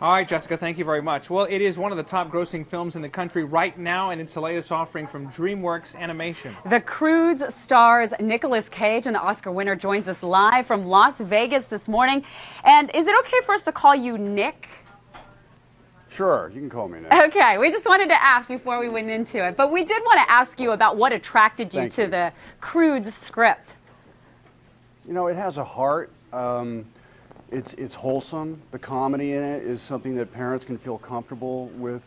All right, Jessica, thank you very much. Well, it is one of the top grossing films in the country right now, and it's the latest offering from DreamWorks Animation. The Croods stars Nicolas Cage, and the Oscar winner joins us live from Las Vegas this morning. And is it okay for us to call you Nick? Sure, you can call me Nick. Okay, we just wanted to ask before we went into it, but we did want to ask you about what attracted you to the Croods script. You know, it has a heart. It's wholesome. The comedy in it is something that parents can feel comfortable with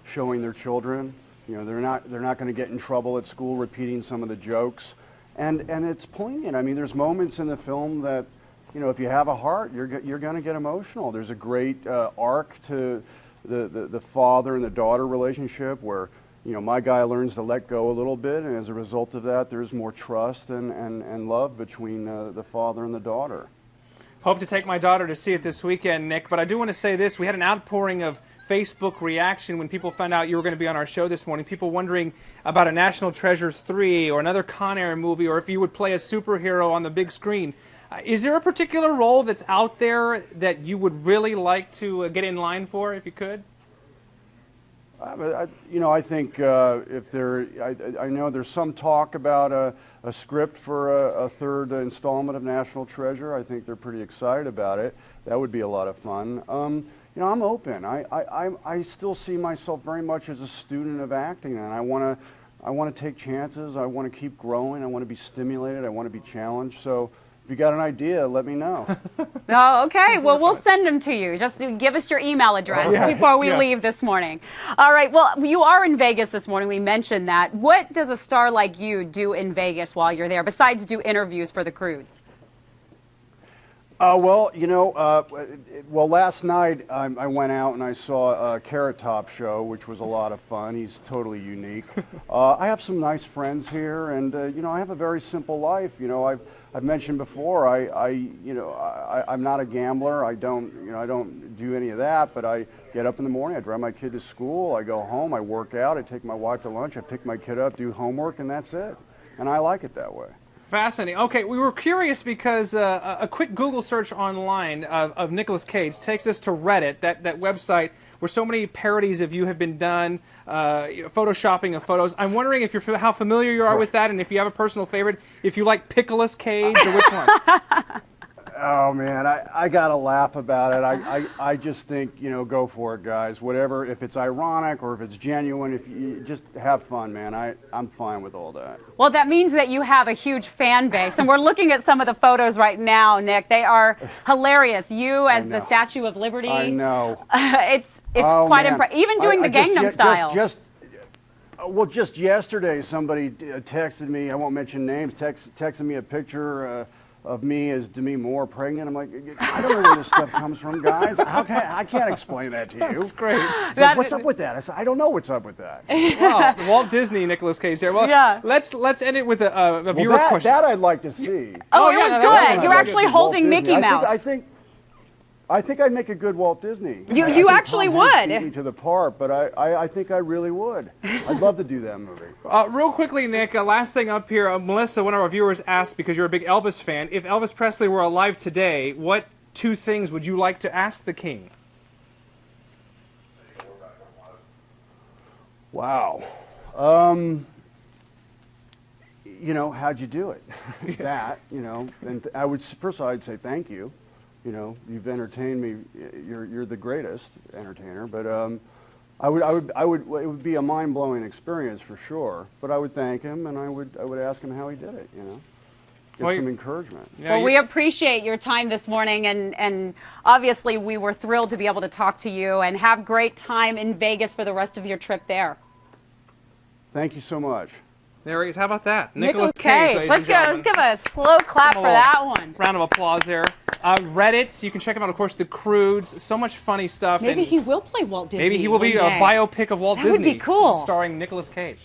showing their children. You know, they're not going to get in trouble at school repeating some of the jokes, and it's poignant. I mean, there's moments in the film that, you know, if you have a heart, you're going to get emotional. There's a great arc to the father and the daughter relationship where, you know, my guy learns to let go a little bit, and as a result of that, there's more trust and love between the father and the daughter. Hope to take my daughter to see it this weekend, Nick, but I do want to say this. We had an outpouring of Facebook reaction when people found out you were going to be on our show this morning. People wondering about a National Treasure 3 or another Con Air movie, or if you would play a superhero on the big screen. Is there a particular role that's out there that you would really like to get in line for, if you could? You know, I think if there, I know there's some talk about a script for a third installment of National Treasure. I think they're pretty excited about it. That would be a lot of fun. You know, I'm open. I still see myself very much as a student of acting, and I want to take chances. I want to keep growing. I want to be stimulated. I want to be challenged. So, if you got an idea, let me know. Oh, okay. Well, we'll send them to you. Just give us your email address before we leave this morning. All right. Well, you are in Vegas this morning. We mentioned that. What does a star like you do in Vegas while you're there, besides do interviews for the Croods? Well, you know, well, last night I went out and I saw a Carrot Top show, which was a lot of fun. He's totally unique. I have some nice friends here, and you know, I have a very simple life. You know, I've mentioned before, I'm not a gambler. I don't do any of that. But I get up in the morning, I drive my kid to school, I go home, I work out, I take my wife to lunch, I pick my kid up, do homework, and that's it. And I like it that way. Fascinating. Okay, we were curious because a quick Google search online of Nicolas Cage takes us to Reddit, that website where so many parodies of you have been done, photoshopping of photos. I'm wondering if how familiar you are with that, and if you have a personal favorite, if you like Nicolas Cage, or which one? Oh man, I gotta laugh about it. I just think, you know, go for it, guys. Whatever, if it's ironic or if it's genuine, if you just have fun, man. I'm fine with all that. Well, that means that you have a huge fan base, and we're looking at some of the photos right now, Nick. They are hilarious. You as the Statue of Liberty. I know. It's quite impressive. Even doing the Gangnam Style. Well, just yesterday, somebody texted me. I won't mention names. Texted me a picture of me as Demi Moore pregnant. I'm like, I don't know where this stuff comes from, guys. I can't explain that to you. That's great. Like, what's up with that? I said, I don't know what's up with that. Well, Walt Disney, Nicolas Cage there. Well, yeah. Let's end it with a viewer question. That I'd like to see. Oh, it was good. You're actually holding Mickey Mouse. I think I'd make a good Walt Disney. You actually would. Beat me to the part, but I think I really would. I'd love to do that movie. Real quickly, Nick, last thing up here. Melissa, one of our viewers asked, because you're a big Elvis fan, if Elvis Presley were alive today, what two things would you like to ask the king? Wow. You know, how'd you do it? That, you know, and first of all, I'd say thank you. You know, you've entertained me. You're the greatest entertainer. But it would be a mind-blowing experience for sure. But I would thank him, and I would ask him how he did it. You know, get some encouragement. Yeah, well, we appreciate your time this morning, and obviously we were thrilled to be able to talk to you. And have great time in Vegas for the rest of your trip there. Thank you so much. There he is. How about that? Nicolas Cage. Let's give a slow clap for that one. Round of applause there. Reddit, you can check him out, of course, the Croods. So much funny stuff. Maybe he will play Walt Disney. Maybe he will be a biopic of Walt Disney. That would be cool. Starring Nicolas Cage.